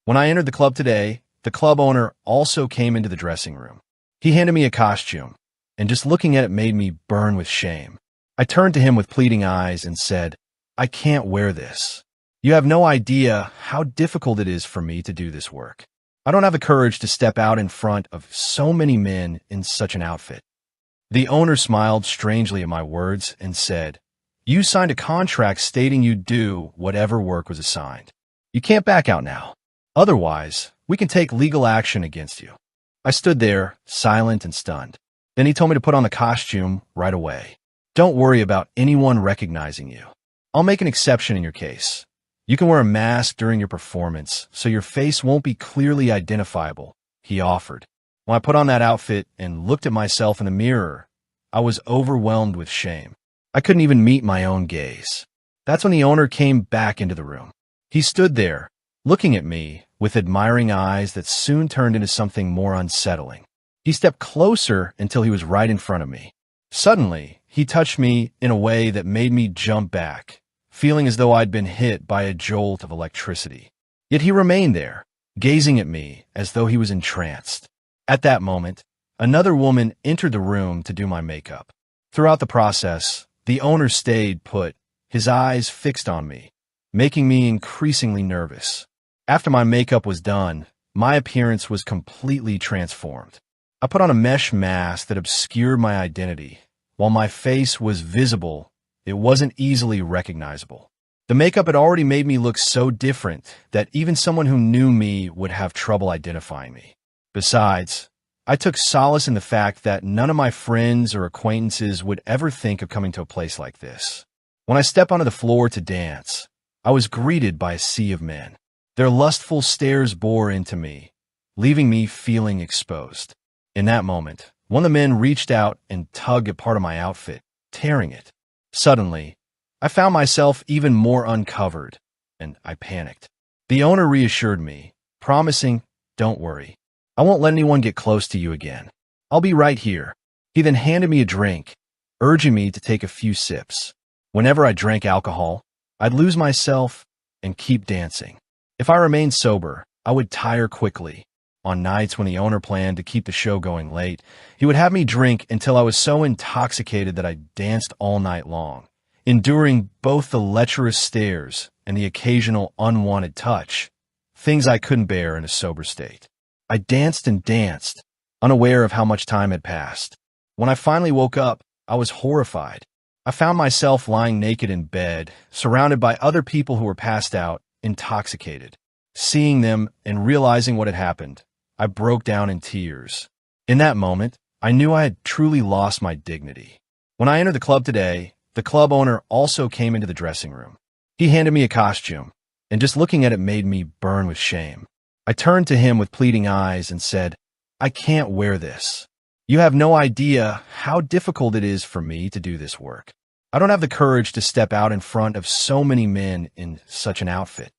When I entered the club today, the club owner also came into the dressing room. He handed me a costume, and just looking at it made me burn with shame. I turned to him with pleading eyes and said, "I can't wear this. You have no idea how difficult it is for me to do this work. I don't have the courage to step out in front of so many men in such an outfit." The owner smiled strangely at my words and said, "You signed a contract stating you'd do whatever work was assigned. You can't back out now. Otherwise, we can take legal action against you." I stood there, silent and stunned. Then he told me to put on the costume right away. "Don't worry about anyone recognizing you. I'll make an exception in your case. You can wear a mask during your performance, so your face won't be clearly identifiable," he offered. When I put on that outfit and looked at myself in the mirror, I was overwhelmed with shame. I couldn't even meet my own gaze. That's when the owner came back into the room. He stood there, looking at me with admiring eyes that soon turned into something more unsettling. He stepped closer until he was right in front of me. Suddenly, he touched me in a way that made me jump back, feeling as though I'd been hit by a jolt of electricity. Yet he remained there, gazing at me as though he was entranced. At that moment, another woman entered the room to do my makeup. Throughout the process, the owner stayed put, his eyes fixed on me, making me increasingly nervous. After my makeup was done, my appearance was completely transformed. I put on a mesh mask that obscured my identity. While my face was visible, it wasn't easily recognizable. The makeup had already made me look so different that even someone who knew me would have trouble identifying me. Besides, I took solace in the fact that none of my friends or acquaintances would ever think of coming to a place like this. When I stepped onto the floor to dance, I was greeted by a sea of men. Their lustful stares bore into me, leaving me feeling exposed. In that moment, one of the men reached out and tugged at part of my outfit, tearing it. Suddenly, I found myself even more uncovered, and I panicked. The owner reassured me, promising, "Don't worry. I won't let anyone get close to you again. I'll be right here." He then handed me a drink, urging me to take a few sips. Whenever I drank alcohol, I'd lose myself and keep dancing. If I remained sober, I would tire quickly. On nights when the owner planned to keep the show going late, he would have me drink until I was so intoxicated that I danced all night long, enduring both the lecherous stares and the occasional unwanted touch, things I couldn't bear in a sober state. I danced and danced, unaware of how much time had passed. When I finally woke up, I was horrified. I found myself lying naked in bed, surrounded by other people who were passed out, intoxicated. Seeing them and realizing what had happened, I broke down in tears. In that moment, I knew I had truly lost my dignity. When I entered the club today, the club owner also came into the dressing room. He handed me a costume, and just looking at it made me burn with shame. I turned to him with pleading eyes and said, "I can't wear this. You have no idea how difficult it is for me to do this work. I don't have the courage to step out in front of so many men in such an outfit."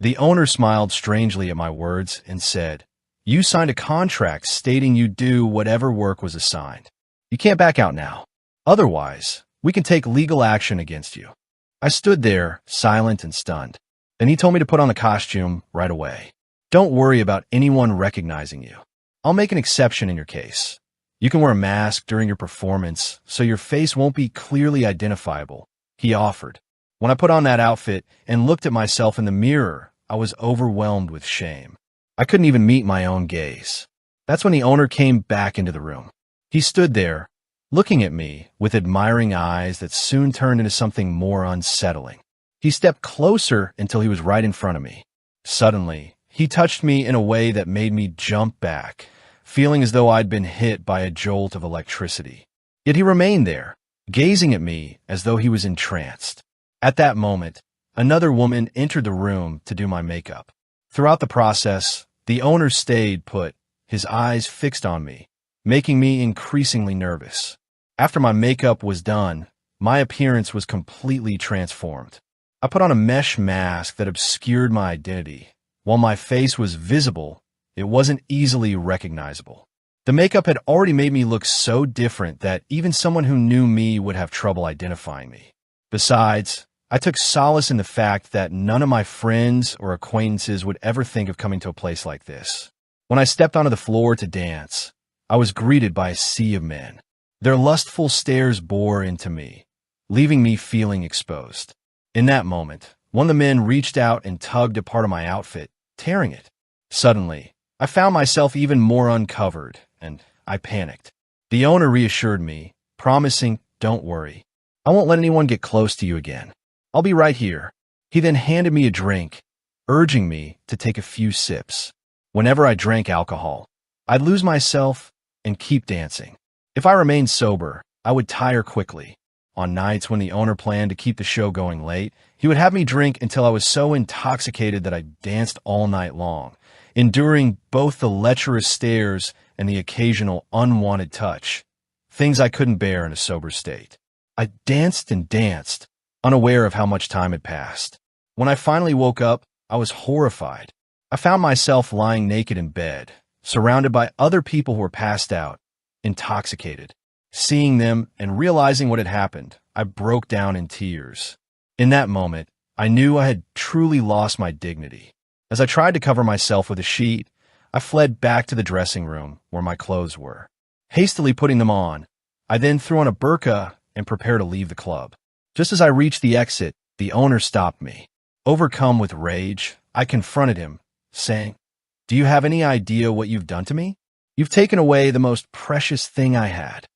The owner smiled strangely at my words and said, "You signed a contract stating you'd do whatever work was assigned. You can't back out now. Otherwise, we can take legal action against you." I stood there, silent and stunned. Then he told me to put on the costume right away. "Don't worry about anyone recognizing you. I'll make an exception in your case. You can wear a mask during your performance, so your face won't be clearly identifiable," he offered. When I put on that outfit and looked at myself in the mirror, I was overwhelmed with shame. I couldn't even meet my own gaze. That's when the owner came back into the room. He stood there, looking at me with admiring eyes that soon turned into something more unsettling. He stepped closer until he was right in front of me. Suddenly, he touched me in a way that made me jump back, feeling as though I'd been hit by a jolt of electricity. Yet he remained there, gazing at me as though he was entranced. At that moment, another woman entered the room to do my makeup. Throughout the process, the owner stayed put, his eyes fixed on me, making me increasingly nervous. After my makeup was done, my appearance was completely transformed. I put on a mesh mask that obscured my identity. While my face was visible, it wasn't easily recognizable. The makeup had already made me look so different that even someone who knew me would have trouble identifying me. Besides, I took solace in the fact that none of my friends or acquaintances would ever think of coming to a place like this. When I stepped onto the floor to dance, I was greeted by a sea of men. Their lustful stares bore into me, leaving me feeling exposed. In that moment, one of the men reached out and tugged at part of my outfit, tearing it. Suddenly, I found myself even more uncovered, and I panicked. The owner reassured me, promising, "Don't worry. I won't let anyone get close to you again. I'll be right here." He then handed me a drink, urging me to take a few sips. Whenever I drank alcohol, I'd lose myself and keep dancing. If I remained sober, I would tire quickly. On nights when the owner planned to keep the show going late, he would have me drink until I was so intoxicated that I danced all night long, enduring both the lecherous stares and the occasional unwanted touch, things I couldn't bear in a sober state. I danced and danced, unaware of how much time had passed. When I finally woke up, I was horrified. I found myself lying naked in bed, surrounded by other people who were passed out, intoxicated. Seeing them and realizing what had happened, I broke down in tears. In that moment, I knew I had truly lost my dignity. As I tried to cover myself with a sheet, I fled back to the dressing room where my clothes were. Hastily putting them on, I then threw on a burqa and prepared to leave the club. Just as I reached the exit, the owner stopped me. Overcome with rage, I confronted him, saying, "Do you have any idea what you've done to me? You've taken away the most precious thing I had."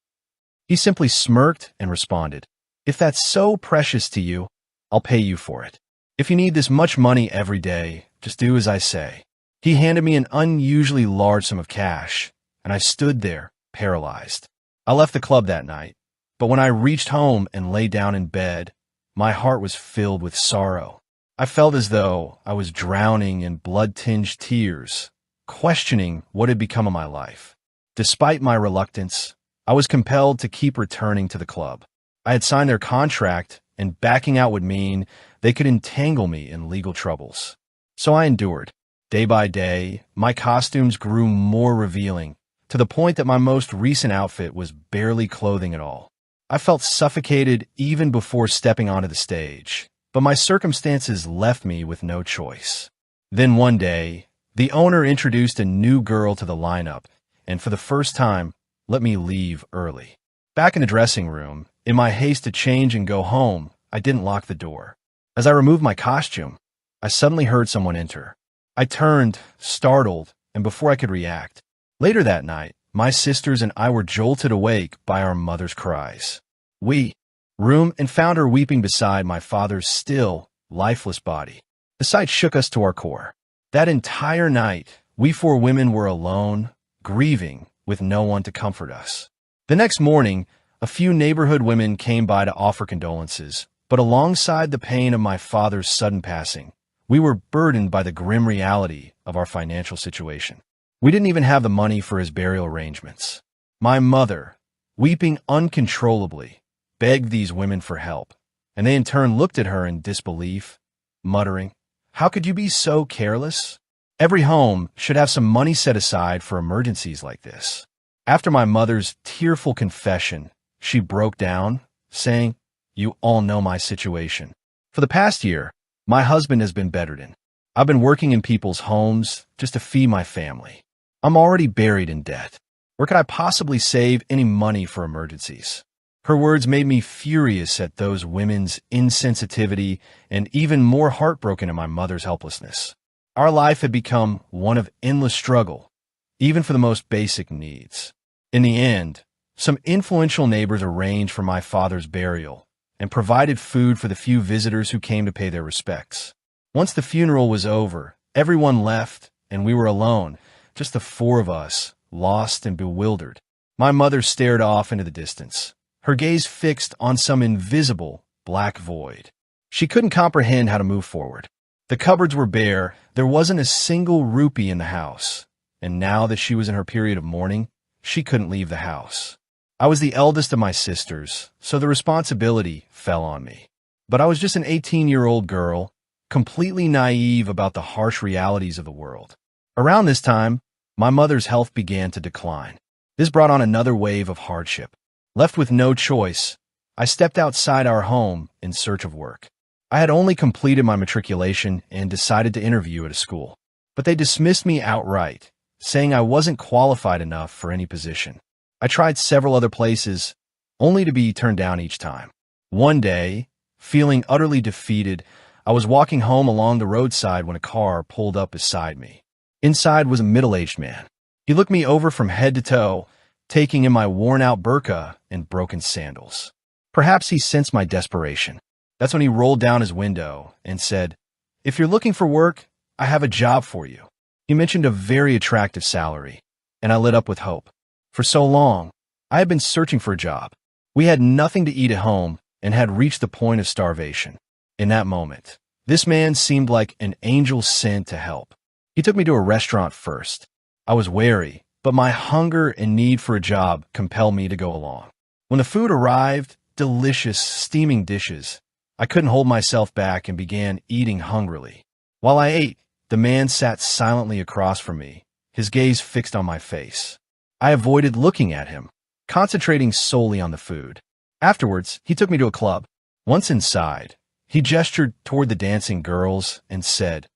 He simply smirked and responded, "If that's so precious to you, I'll pay you for it. If you need this much money every day, just do as I say." He handed me an unusually large sum of cash, and I stood there, paralyzed. I left the club that night, but when I reached home and lay down in bed, my heart was filled with sorrow. I felt as though I was drowning in blood-tinged tears, questioning what had become of my life. Despite my reluctance, I was compelled to keep returning to the club. I had signed their contract, and backing out would mean they could entangle me in legal troubles. So I endured. Day by day, my costumes grew more revealing, to the point that my most recent outfit was barely clothing at all. I felt suffocated even before stepping onto the stage, but my circumstances left me with no choice. Then one day, the owner introduced a new girl to the lineup, and for the first time, let me leave early. Back in the dressing room, in my haste to change and go home, I didn't lock the door. As I removed my costume, I suddenly heard someone enter. I turned, startled, and before I could react. Later that night, my sisters and I were jolted awake by our mother's cries. We room and found her weeping beside my father's still, lifeless body. The sight shook us to our core. That entire night, we four women were alone, grieving, with no one to comfort us. The next morning, a few neighborhood women came by to offer condolences, but alongside the pain of my father's sudden passing, we were burdened by the grim reality of our financial situation. We didn't even have the money for his burial arrangements. My mother, weeping uncontrollably, begged these women for help, and they in turn looked at her in disbelief, muttering, "How could you be so careless? Every home should have some money set aside for emergencies like this." After my mother's tearful confession, she broke down, saying, "You all know my situation. For the past year, my husband has been bedridden. I've been working in people's homes just to feed my family. I'm already buried in debt. Where could I possibly save any money for emergencies?" Her words made me furious at those women's insensitivity and even more heartbroken at my mother's helplessness. Our life had become one of endless struggle, even for the most basic needs. In the end, some influential neighbors arranged for my father's burial and provided food for the few visitors who came to pay their respects. Once the funeral was over, everyone left, and we were alone, just the four of us, lost and bewildered. My mother stared off into the distance, her gaze fixed on some invisible black void. She couldn't comprehend how to move forward. The cupboards were bare, there wasn't a single rupee in the house, and now that she was in her period of mourning, she couldn't leave the house. I was the eldest of my sisters, so the responsibility fell on me. But I was just an 18-year-old girl, completely naive about the harsh realities of the world. Around this time, my mother's health began to decline. This brought on another wave of hardship. Left with no choice, I stepped outside our home in search of work. I had only completed my matriculation and decided to interview at a school, but they dismissed me outright, saying I wasn't qualified enough for any position. I tried several other places, only to be turned down each time. One day, feeling utterly defeated, I was walking home along the roadside when a car pulled up beside me. Inside was a middle-aged man. He looked me over from head to toe, taking in my worn-out burqa and broken sandals. Perhaps he sensed my desperation. That's when he rolled down his window and said, "If you're looking for work, I have a job for you." He mentioned a very attractive salary, and I lit up with hope. For so long, I had been searching for a job. We had nothing to eat at home and had reached the point of starvation. In that moment, this man seemed like an angel sent to help. He took me to a restaurant first. I was wary, but my hunger and need for a job compelled me to go along. When the food arrived, delicious, steaming dishes, I couldn't hold myself back and began eating hungrily. While I ate, the man sat silently across from me, his gaze fixed on my face. I avoided looking at him, concentrating solely on the food. Afterwards, he took me to a club. Once inside, he gestured toward the dancing girls and said,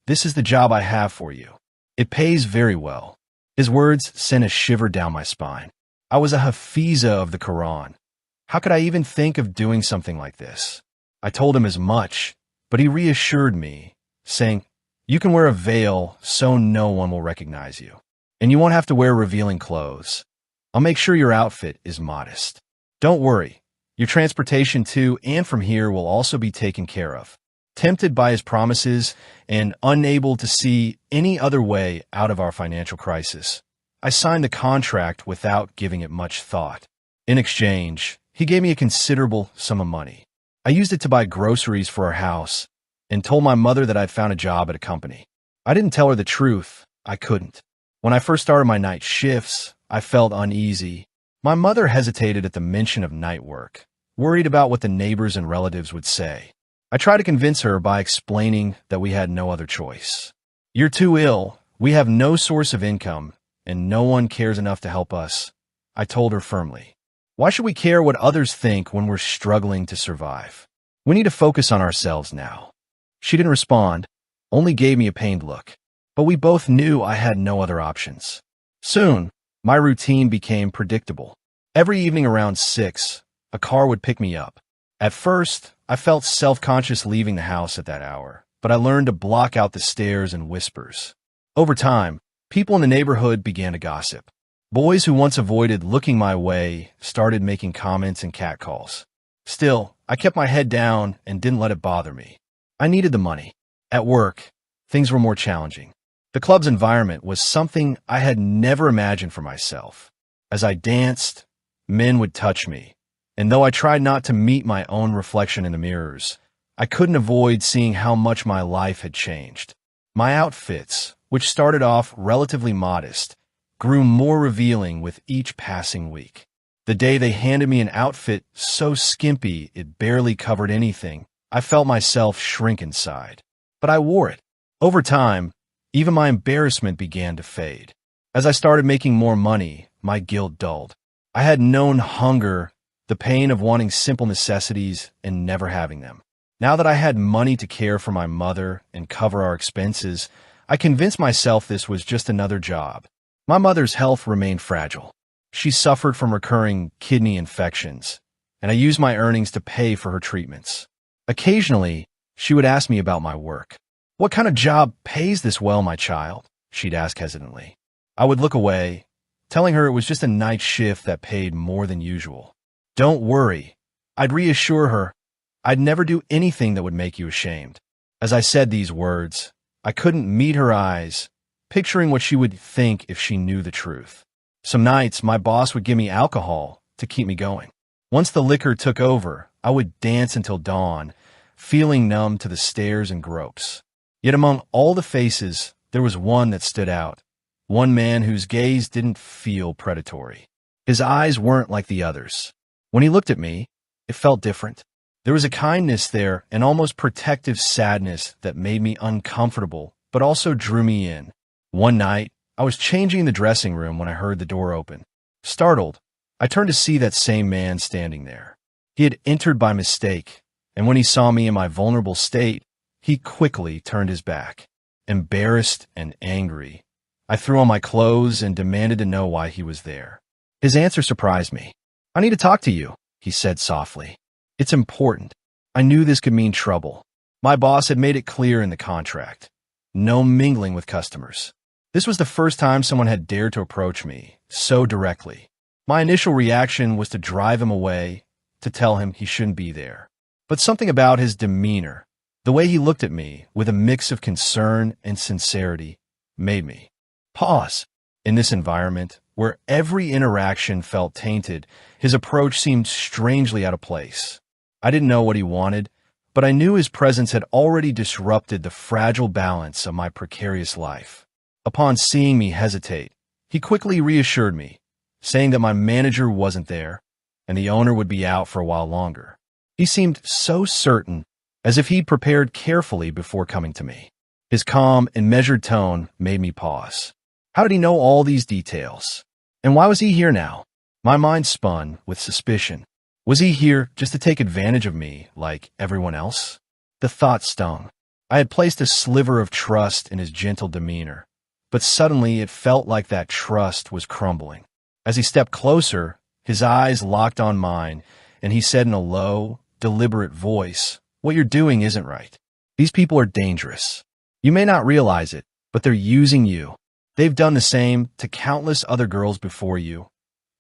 "This is the job I have for you. It pays very well." His words sent a shiver down my spine. I was a Hafiza of the Quran. How could I even think of doing something like this? I told him as much, but he reassured me, saying, "You can wear a veil so no one will recognize you. And you won't have to wear revealing clothes. I'll make sure your outfit is modest. Don't worry, your transportation to and from here will also be taken care of." Tempted by his promises and unable to see any other way out of our financial crisis, I signed the contract without giving it much thought. In exchange, he gave me a considerable sum of money. I used it to buy groceries for our house and told my mother that I'd found a job at a company. I didn't tell her the truth. I couldn't. When I first started my night shifts, I felt uneasy. My mother hesitated at the mention of night work, worried about what the neighbors and relatives would say. I tried to convince her by explaining that we had no other choice. "You're too ill, we have no source of income, and no one cares enough to help us," I told her firmly. "Why should we care what others think when we're struggling to survive? We need to focus on ourselves now." She didn't respond, only gave me a pained look. But we both knew I had no other options. Soon, my routine became predictable. Every evening around 6, a car would pick me up. At first, I felt self-conscious leaving the house at that hour, but I learned to block out the stares and whispers. Over time, people in the neighborhood began to gossip. Boys who once avoided looking my way started making comments and catcalls. Still, I kept my head down and didn't let it bother me. I needed the money. At work, things were more challenging. The club's environment was something I had never imagined for myself. As I danced, men would touch me, and though I tried not to meet my own reflection in the mirrors, I couldn't avoid seeing how much my life had changed. My outfits, which started off relatively modest, grew more revealing with each passing week. The day they handed me an outfit so skimpy it barely covered anything, I felt myself shrink inside. But I wore it. Over time, even my embarrassment began to fade. As I started making more money, my guilt dulled. I had known hunger, the pain of wanting simple necessities and never having them. Now that I had money to care for my mother and cover our expenses, I convinced myself this was just another job. My mother's health remained fragile. She suffered from recurring kidney infections, and I used my earnings to pay for her treatments. Occasionally, she would ask me about my work. "What kind of job pays this well, my child?" she'd ask hesitantly. I would look away, telling her it was just a night shift that paid more than usual. "Don't worry," I'd reassure her. "I'd never do anything that would make you ashamed." As I said these words, I couldn't meet her eyes, picturing what she would think if she knew the truth. Some nights, my boss would give me alcohol to keep me going. Once the liquor took over, I would dance until dawn, feeling numb to the stares and gropes. Yet among all the faces, there was one that stood out, one man whose gaze didn't feel predatory. His eyes weren't like the others. When he looked at me, it felt different. There was a kindness there, an almost protective sadness that made me uncomfortable, but also drew me in. One night, I was changing the dressing room when I heard the door open. Startled, I turned to see that same man standing there. He had entered by mistake, and when he saw me in my vulnerable state, he quickly turned his back. Embarrassed and angry, I threw on my clothes and demanded to know why he was there. His answer surprised me. "I need to talk to you," he said softly. "It's important." I knew this could mean trouble. My boss had made it clear in the contract. No mingling with customers. This was the first time someone had dared to approach me so directly. My initial reaction was to drive him away, to tell him he shouldn't be there. But something about his demeanor, the way he looked at me with a mix of concern and sincerity, made me pause. In this environment, where every interaction felt tainted, his approach seemed strangely out of place. I didn't know what he wanted, but I knew his presence had already disrupted the fragile balance of my precarious life. Upon seeing me hesitate, he quickly reassured me, saying that my manager wasn't there and the owner would be out for a while longer. He seemed so certain, as if he'd prepared carefully before coming to me. His calm and measured tone made me pause. How did he know all these details? And why was he here now? My mind spun with suspicion. Was he here just to take advantage of me like everyone else? The thought stung. I had placed a sliver of trust in his gentle demeanor, but suddenly it felt like that trust was crumbling. As he stepped closer, his eyes locked on mine, and he said in a low, deliberate voice, "What you're doing isn't right. These people are dangerous. You may not realize it, but they're using you. They've done the same to countless other girls before you,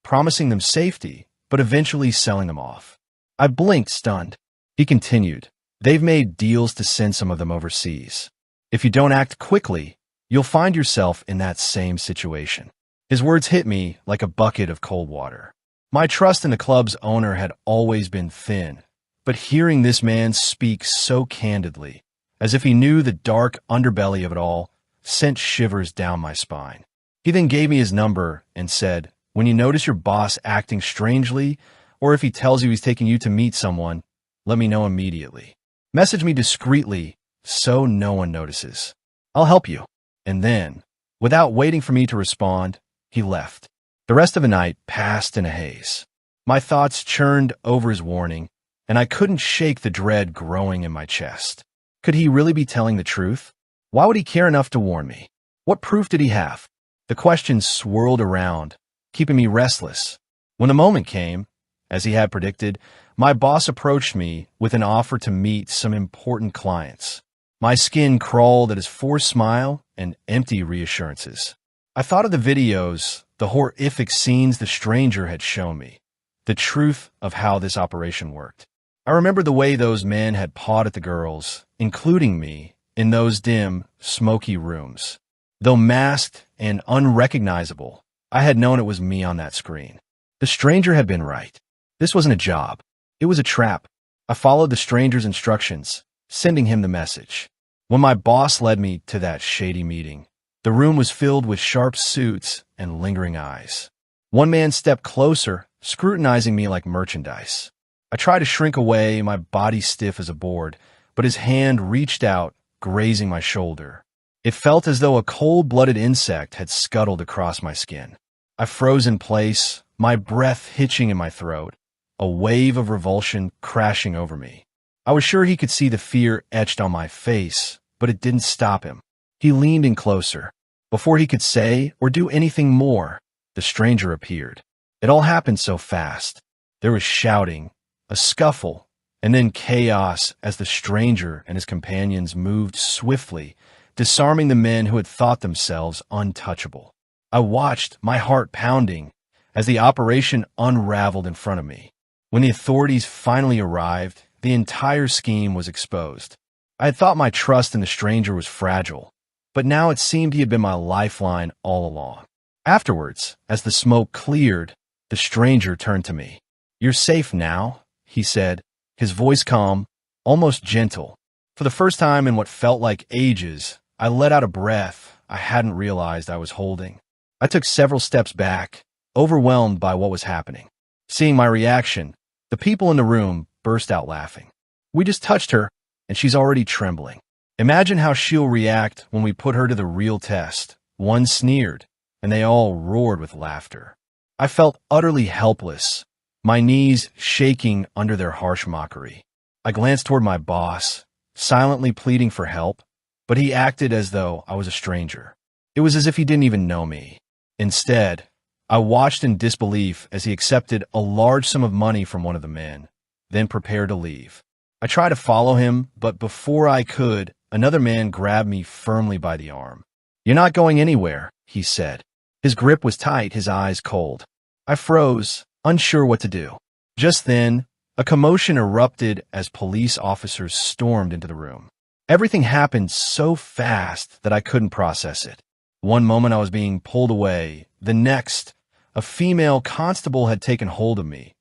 promising them safety, but eventually selling them off." I blinked, stunned. He continued, "They've made deals to send some of them overseas. If you don't act quickly, you'll find yourself in that same situation." His words hit me like a bucket of cold water. My trust in the club's owner had always been thin, but hearing this man speak so candidly, as if he knew the dark underbelly of it all, sent shivers down my spine. He then gave me his number and said, "When you notice your boss acting strangely, or if he tells you he's taking you to meet someone, let me know immediately. Message me discreetly so no one notices. I'll help you." And then, without waiting for me to respond, he left. The rest of the night passed in a haze. My thoughts churned over his warning, and I couldn't shake the dread growing in my chest. Could he really be telling the truth? Why would he care enough to warn me? What proof did he have? The questions swirled around, keeping me restless. When the moment came, as he had predicted, my boss approached me with an offer to meet some important clients. My skin crawled at his forced smile and empty reassurances. I thought of the videos, the horrific scenes the stranger had shown me, the truth of how this operation worked. I remembered the way those men had pawed at the girls, including me, in those dim, smoky rooms. Though masked and unrecognizable, I had known it was me on that screen. The stranger had been right. This wasn't a job. It was a trap. I followed the stranger's instructions, sending him the message. When my boss led me to that shady meeting, the room was filled with sharp suits and lingering eyes. One man stepped closer, scrutinizing me like merchandise. I tried to shrink away, my body stiff as a board, but his hand reached out, grazing my shoulder. It felt as though a cold-blooded insect had scuttled across my skin. I froze in place, my breath hitching in my throat, a wave of revulsion crashing over me. I was sure he could see the fear etched on my face, but it didn't stop him. He leaned in closer. Before he could say or do anything more, the stranger appeared. It all happened so fast. There was shouting, a scuffle, and then chaos as the stranger and his companions moved swiftly, disarming the men who had thought themselves untouchable. I watched, my heart pounding, as the operation unraveled in front of me. When the authorities finally arrived, the entire scheme was exposed. I had thought my trust in the stranger was fragile, but now it seemed he had been my lifeline all along. Afterwards, as the smoke cleared, the stranger turned to me. "You're safe now," he said, his voice calm, almost gentle. For the first time in what felt like ages, I let out a breath I hadn't realized I was holding. I took several steps back, overwhelmed by what was happening. Seeing my reaction, the people in the room burst out laughing. "We just touched her, and she's already trembling. Imagine how she'll react when we put her to the real test." One sneered, and they all roared with laughter. I felt utterly helpless, my knees shaking under their harsh mockery. I glanced toward my boss, silently pleading for help, but he acted as though I was a stranger. It was as if he didn't even know me. Instead, I watched in disbelief as he accepted a large sum of money from one of the men, then prepared to leave. I tried to follow him, but before I could, another man grabbed me firmly by the arm. "You're not going anywhere," he said. His grip was tight, his eyes cold. I froze, unsure what to do. Just then, a commotion erupted as police officers stormed into the room. Everything happened so fast that I couldn't process it. One moment I was being pulled away, the next, a female constable had taken hold of me,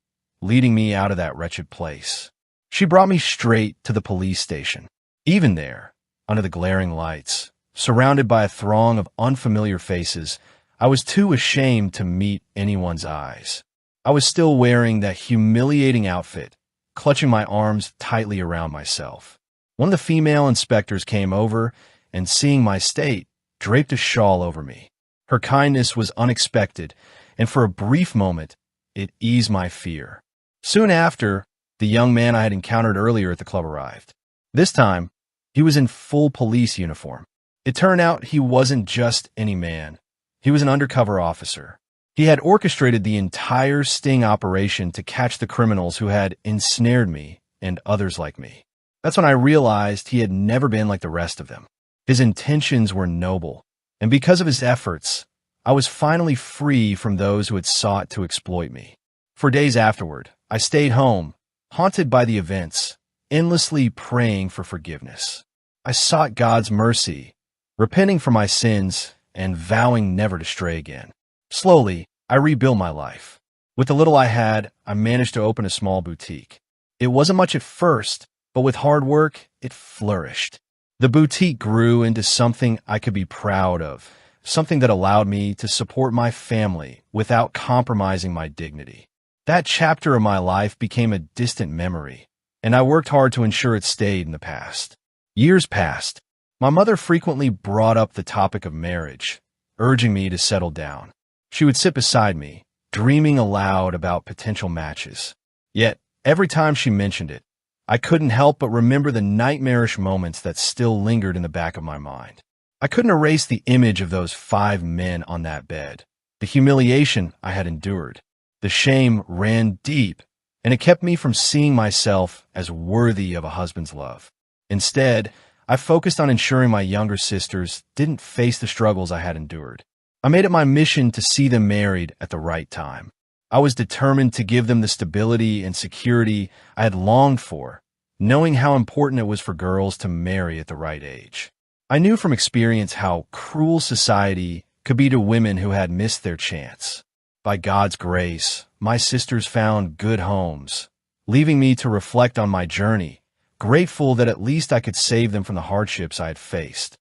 leading me out of that wretched place. She brought me straight to the police station. Even there, under the glaring lights, surrounded by a throng of unfamiliar faces, I was too ashamed to meet anyone's eyes. I was still wearing that humiliating outfit, clutching my arms tightly around myself. One of the female inspectors came over and, seeing my state, draped a shawl over me. Her kindness was unexpected, and for a brief moment, it eased my fear. Soon after, the young man I had encountered earlier at the club arrived. This time, he was in full police uniform. It turned out he wasn't just any man. He was an undercover officer. He had orchestrated the entire sting operation to catch the criminals who had ensnared me and others like me. That's when I realized he had never been like the rest of them. His intentions were noble, and because of his efforts, I was finally free from those who had sought to exploit me. For days afterward, I stayed home, haunted by the events, endlessly praying for forgiveness. I sought God's mercy, repenting for my sins, and vowing never to stray again. Slowly, I rebuilt my life. With the little I had, I managed to open a small boutique. It wasn't much at first, but with hard work, it flourished. The boutique grew into something I could be proud of, something that allowed me to support my family without compromising my dignity. That chapter of my life became a distant memory, and I worked hard to ensure it stayed in the past. Years passed. My mother frequently brought up the topic of marriage, urging me to settle down. She would sit beside me, dreaming aloud about potential matches. Yet, every time she mentioned it, I couldn't help but remember the nightmarish moments that still lingered in the back of my mind. I couldn't erase the image of those 5 men on that bed, the humiliation I had endured. The shame ran deep, and it kept me from seeing myself as worthy of a husband's love. Instead, I focused on ensuring my younger sisters didn't face the struggles I had endured. I made it my mission to see them married at the right time. I was determined to give them the stability and security I had longed for, knowing how important it was for girls to marry at the right age. I knew from experience how cruel society could be to women who had missed their chance. By God's grace, my sisters found good homes, leaving me to reflect on my journey, grateful that at least I could save them from the hardships I had faced.